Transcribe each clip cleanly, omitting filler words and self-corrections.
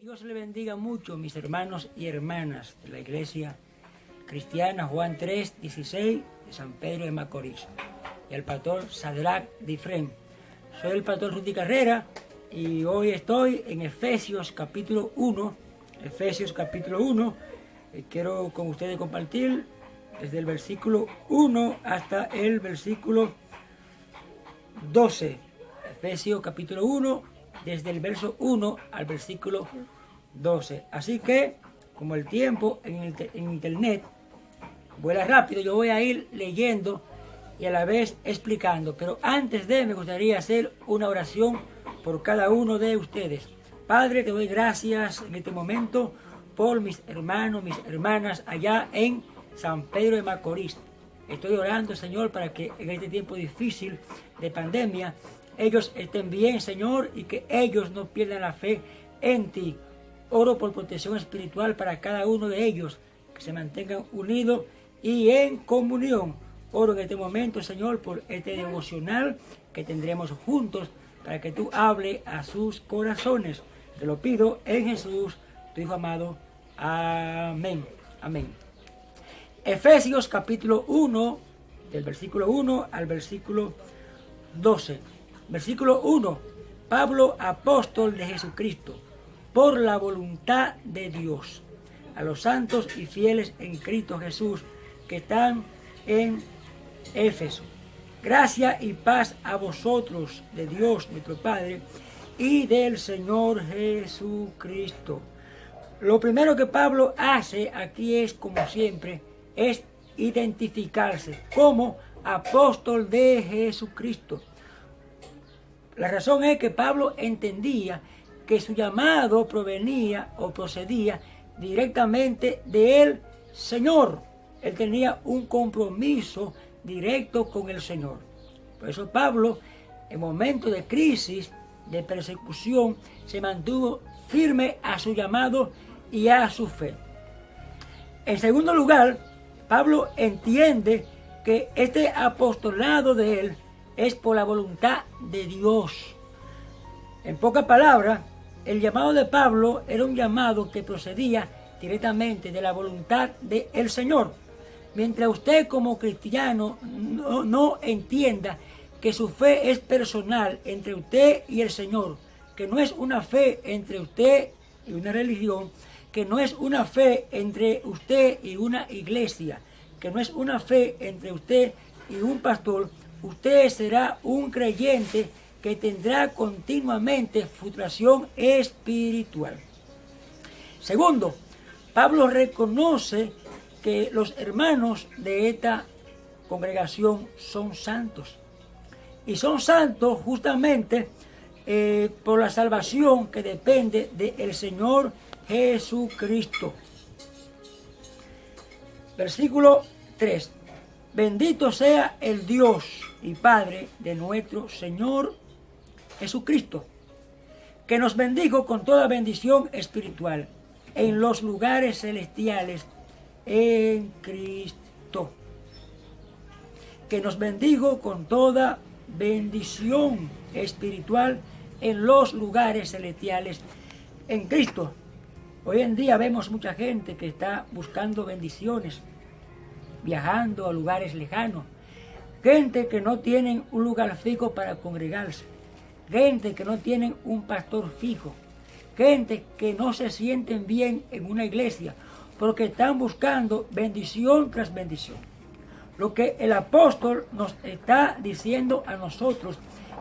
Dios le bendiga mucho, mis hermanos y hermanas de la Iglesia Cristiana Juan 3:16 de San Pedro de Macorís y al pastor Sadrach Difrem. Soy el pastor Rudy Carrera y hoy estoy en Efesios capítulo 1. Quiero con ustedes compartir desde el versículo 1 hasta el versículo 12. Efesios capítulo 1, desde el verso 1 al versículo 12. Así que, como el tiempo en internet vuela rápido, yo voy a ir leyendo y a la vez explicando. Pero antes me gustaría hacer una oración por cada uno de ustedes. Padre, te doy gracias en este momento por mis hermanos, mis hermanas allá en San Pedro de Macorís. Estoy orando, Señor, para que en este tiempo difícil de pandemia ellos estén bien, Señor, y que ellos no pierdan la fe en ti. Oro por protección espiritual para cada uno de ellos, que se mantengan unidos y en comunión. Oro en este momento, Señor, por este devocional que tendremos juntos, para que tú hables a sus corazones. Te lo pido en Jesús, tu Hijo amado. Amén. Amén. Efesios capítulo 1, del versículo 1 al versículo 12. Versículo 1. Pablo, apóstol de Jesucristo, por la voluntad de Dios, a los santos y fieles en Cristo Jesús que están en Éfeso. Gracia y paz a vosotros de Dios nuestro Padre y del Señor Jesucristo. Lo primero que Pablo hace aquí es, como siempre, es identificarse como apóstol de Jesucristo. La razón es que Pablo entendía que su llamado provenía o procedía directamente del Señor. Él tenía un compromiso directo con el Señor. Por eso Pablo, en momentos de crisis, de persecución, se mantuvo firme a su llamado y a su fe. En segundo lugar, Pablo entiende que este apostolado de él es por la voluntad de Dios. En pocas palabras, el llamado de Pablo era un llamado que procedía directamente de la voluntad del Señor. Mientras usted como cristiano no entienda que su fe es personal entre usted y el Señor, que no es una fe entre usted y una religión, que no es una fe entre usted y una iglesia, que no es una fe entre usted y un pastor, usted será un creyente que tendrá continuamente frustración espiritual. Segundo, Pablo reconoce que los hermanos de esta congregación son santos. Y son santos justamente por la salvación que depende del Señor Jesucristo. Versículo 3. Bendito sea el Dios y Padre de nuestro Señor Jesucristo, que nos bendijo con toda bendición espiritual en los lugares celestiales en Cristo. Que nos bendijo con toda bendición espiritual en los lugares celestiales en Cristo. Hoy en día vemos mucha gente que está buscando bendiciones, viajando a lugares lejanos, gente que no tienen un lugar fijo para congregarse, gente que no tienen un pastor fijo, gente que no se sienten bien en una iglesia porque están buscando bendición tras bendición. Lo que el apóstol nos está diciendo a nosotros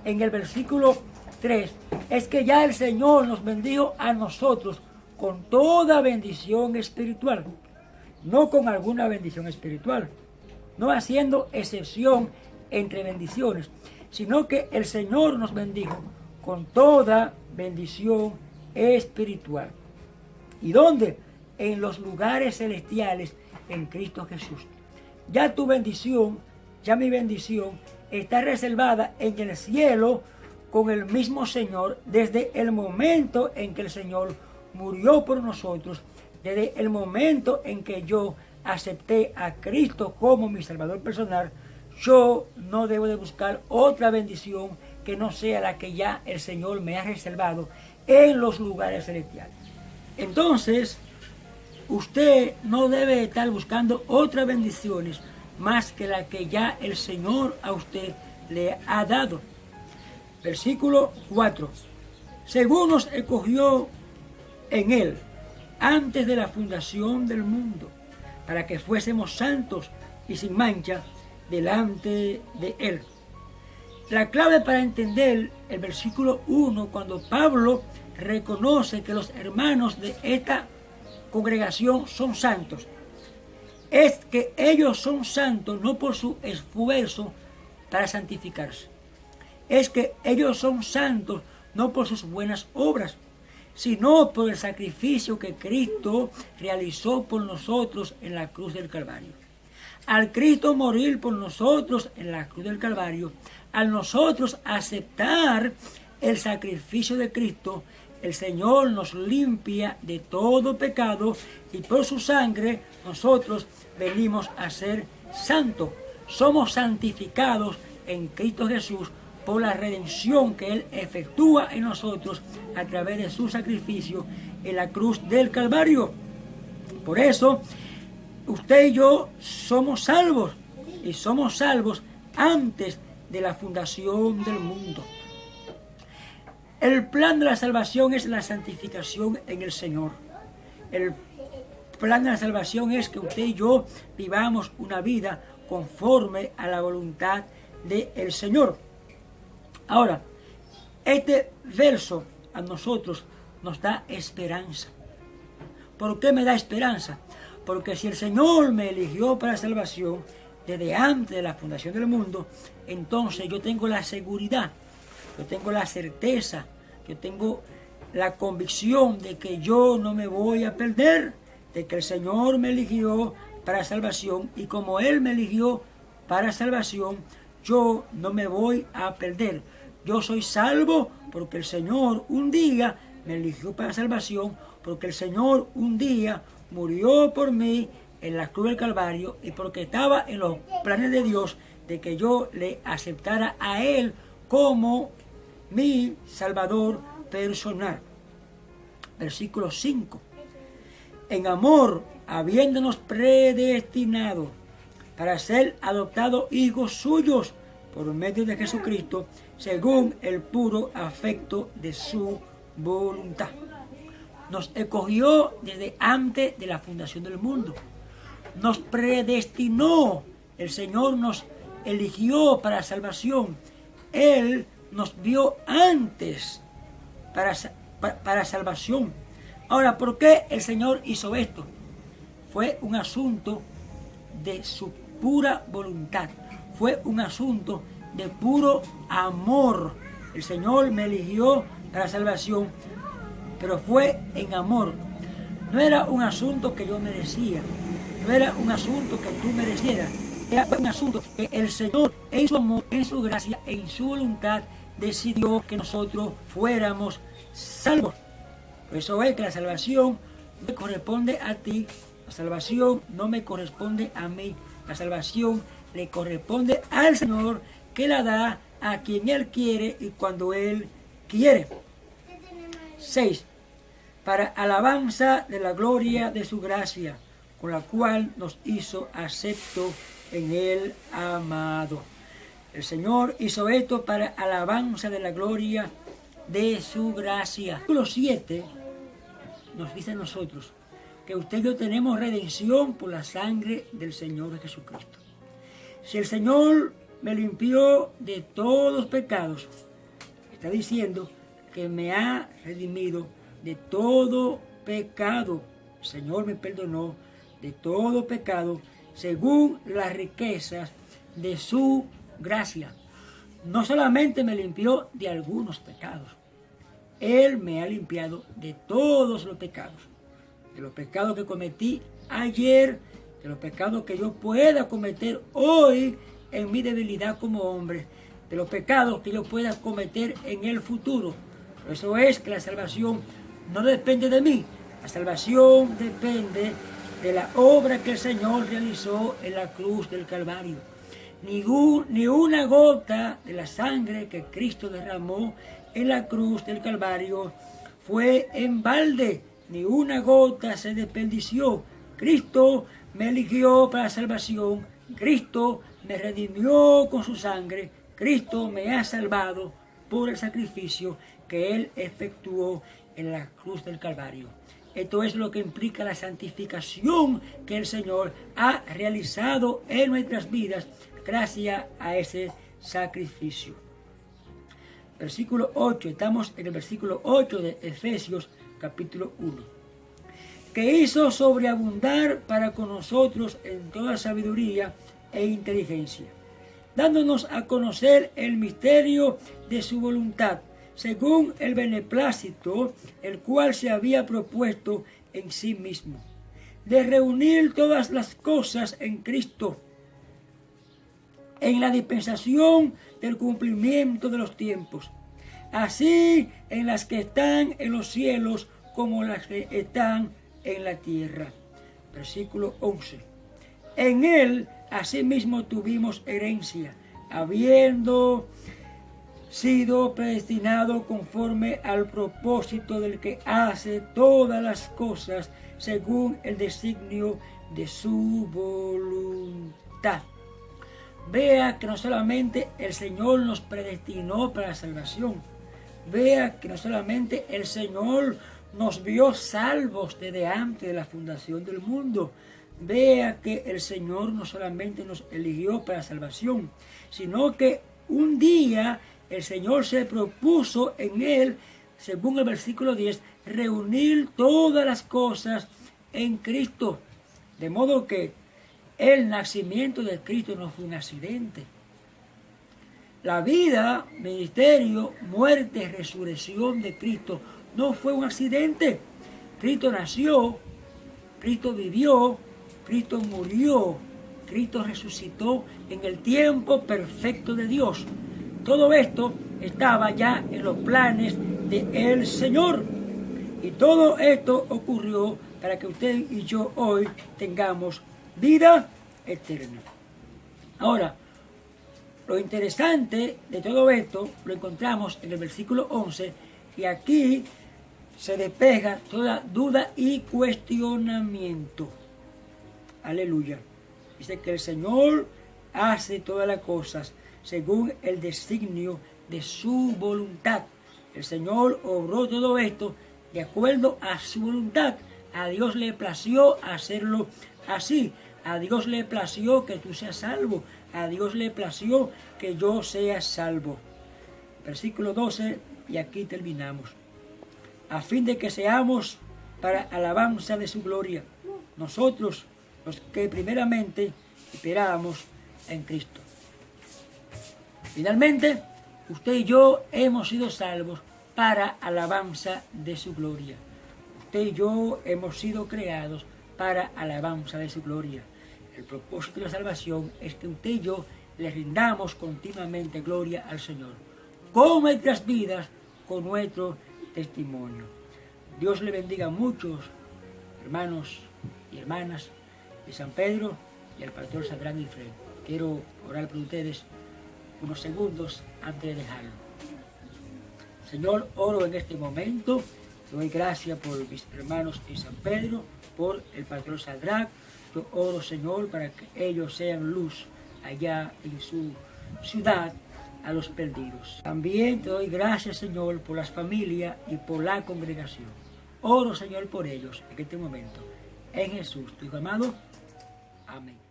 en el versículo 3 es que ya el Señor nos bendijo a nosotros con toda bendición espiritual, no con alguna bendición espiritual, no haciendo excepción entre bendiciones, sino que el Señor nos bendijo con toda bendición espiritual. ¿Y dónde? En los lugares celestiales en Cristo Jesús. Ya tu bendición, ya mi bendición, está reservada en el cielo con el mismo Señor desde el momento en que el Señor murió por nosotros, desde el momento en que yo acepté a Cristo como mi Salvador personal. Yo no debo de buscar otra bendición que no sea la que ya el Señor me ha reservado en los lugares celestiales. Entonces, usted no debe estar buscando otras bendiciones más que la que ya el Señor a usted le ha dado. Versículo 4. Según nos escogió en Él, antes de la fundación del mundo, para que fuésemos santos y sin mancha delante de Él. La clave para entender el versículo 1, cuando Pablo reconoce que los hermanos de esta congregación son santos, es que ellos son santos no por su esfuerzo para santificarse. Es que ellos son santos no por sus buenas obras, sino por el sacrificio que Cristo realizó por nosotros en la cruz del Calvario. Al Cristo morir por nosotros en la cruz del Calvario, al nosotros aceptar el sacrificio de Cristo, el Señor nos limpia de todo pecado y por su sangre nosotros venimos a ser santos. Somos santificados en Cristo Jesús por la redención que Él efectúa en nosotros a través de su sacrificio en la cruz del Calvario. Por eso, usted y yo somos salvos, y somos salvos antes de la fundación del mundo. El plan de la salvación es la santificación en el Señor. El plan de la salvación es que usted y yo vivamos una vida conforme a la voluntad del Señor. Ahora, este verso a nosotros nos da esperanza. ¿Por qué me da esperanza? Porque si el Señor me eligió para salvación desde antes de la fundación del mundo, entonces yo tengo la seguridad, yo tengo la certeza, yo tengo la convicción de que yo no me voy a perder, de que el Señor me eligió para salvación, y como Él me eligió para salvación, yo no me voy a perder. Yo soy salvo porque el Señor un día me eligió para salvación, porque el Señor un día murió por mí en la cruz del Calvario, y porque estaba en los planes de Dios de que yo le aceptara a Él como mi Salvador personal. Versículo 5. En amor, habiéndonos predestinado para ser adoptados hijos suyos por medio de Jesucristo, según el puro afecto de su voluntad. Nos escogió desde antes de la fundación del mundo. Nos predestinó. El Señor nos eligió para salvación. Él nos vio antes para salvación. Ahora, ¿por qué el Señor hizo esto? Fue un asunto de su pura voluntad. Fue un asunto de puro amor. El Señor me eligió para salvación, pero fue en amor. No era un asunto que yo merecía, no era un asunto que tú merecieras, era un asunto que el Señor, en su amor, en su gracia, en su voluntad, decidió que nosotros fuéramos salvos. Por eso es que la salvación no me corresponde a ti, la salvación no me corresponde a mí, la salvación le corresponde al Señor, que la da a quien Él quiere y cuando Él quiere. 6. Para alabanza de la gloria de su gracia, con la cual nos hizo acepto en el amado. El Señor hizo esto para alabanza de la gloria de su gracia. Versículo 7 nos dice a nosotros que usted y yo tenemos redención por la sangre del Señor Jesucristo. Si el Señor me limpió de todos los pecados, está diciendo que me ha redimido de todo pecado. El Señor me perdonó de todo pecado según las riquezas de su gracia. No solamente me limpió de algunos pecados, Él me ha limpiado de todos los pecados. De los pecados que cometí ayer, de los pecados que yo pueda cometer hoy en mi debilidad como hombre, de los pecados que yo pueda cometer en el futuro. Por eso es que la salvación no depende de mí, la salvación depende de la obra que el Señor realizó en la cruz del Calvario. Ni una gota de la sangre que Cristo derramó en la cruz del Calvario fue en balde. ni una gota se desperdició. Cristo me eligió para salvación, Cristo me redimió con su sangre, Cristo me ha salvado por el sacrificio que Él efectuó en la cruz del Calvario. Esto es lo que implica la santificación que el Señor ha realizado en nuestras vidas gracias a ese sacrificio. Versículo 8, estamos en el versículo 8 de Efesios capítulo 1. Que hizo sobreabundar para con nosotros en toda sabiduría e inteligencia, dándonos a conocer el misterio de su voluntad, según el beneplácito, el cual se había propuesto en sí mismo, de reunir todas las cosas en Cristo, en la dispensación del cumplimiento de los tiempos, así en las que están en los cielos como las que están en la tierra. Versículo 11. En él asimismo tuvimos herencia, habiendo sido predestinado conforme al propósito del que hace todas las cosas según el designio de su voluntad. Vea que no solamente el Señor nos predestinó para la salvación, vea que no solamente el Señor nos vio salvos desde antes de la fundación del mundo, vea que el Señor no solamente nos eligió para la salvación, sino que un día el Señor se propuso en Él, según el versículo 10, reunir todas las cosas en Cristo, de modo que el nacimiento de Cristo no fue un accidente. La vida, ministerio, muerte, resurrección de Cristo no fue un accidente. Cristo nació, Cristo vivió, Cristo murió, Cristo resucitó en el tiempo perfecto de Dios. Todo esto estaba ya en los planes del Señor. Y todo esto ocurrió para que usted y yo hoy tengamos vida eterna. Ahora, lo interesante de todo esto lo encontramos en el versículo 11, y aquí se despeja toda duda y cuestionamiento. Aleluya. Dice que el Señor hace todas las cosas según el designio de su voluntad. El Señor obró todo esto de acuerdo a su voluntad. A Dios le plació hacerlo así. A Dios le plació que tú seas salvo. A Dios le plació que yo sea salvo. Versículo 12, y aquí terminamos. A fin de que seamos para alabanza de su gloria, nosotros los que primeramente esperábamos en Cristo. Finalmente, usted y yo hemos sido salvos para alabanza de su gloria. Usted y yo hemos sido creados para alabanza de su gloria. El propósito de la salvación es que usted y yo le rindamos continuamente gloria al Señor, con nuestras vidas, con nuestro testimonio. Dios le bendiga a muchos hermanos y hermanas de San Pedro y al pastor Sadrán y Fred. Quiero orar por ustedes unos segundos antes de dejarlo. Señor, oro en este momento, te doy gracias por mis hermanos en San Pedro, por el pastor Sadrán. Yo oro, Señor, para que ellos sean luz allá en su ciudad a los perdidos. También te doy gracias, Señor, por las familias y por la congregación. Oro, Señor, por ellos en este momento. En Jesús, tu Hijo amado. Amén.